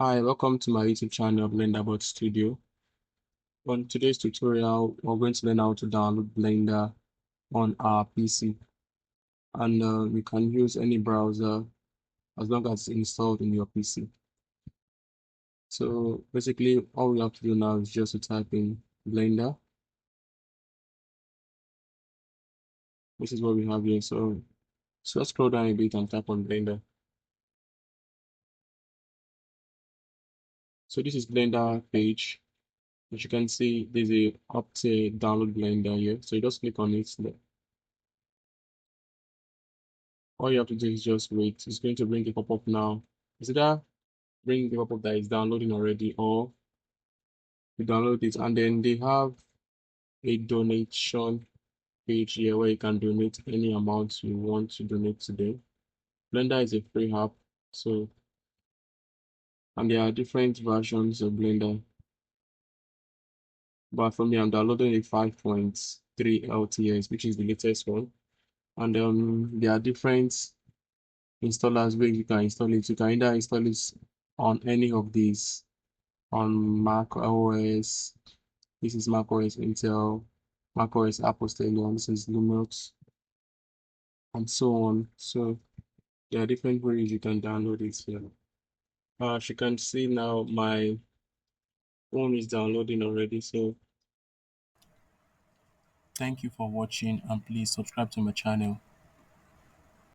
Hi, welcome to my YouTube channel, BlenderBot Studio. On today's tutorial, we're going to learn how to download Blender on our PC. And you can use any browser as long as it's installed in your PC. So basically, all we have to do now is just to type in Blender. This is what we have here. So let's scroll down a bit and type on Blender. So this is Blender page. As you can see, there's a up to download Blender here. So you just click on it. All you have to do is just wait. It's going to bring a pop-up now. Is either bring the pop-up that is downloading already or you download it, and then they have a donation page here where you can donate any amount you want to donate today. Blender is a free app, so and there are different versions of Blender. But for me, I'm downloading a 5.3 LTS, which is the latest one. And there are different installers where you can install it. You can either install it on any of these on Mac OS. This is Mac OS Intel, Mac OS Apple Stellium, this is Linux, and so on. So there are different ways you can download it here. As you can see now, my phone is downloading already. So thank you for watching, and please subscribe to my channel.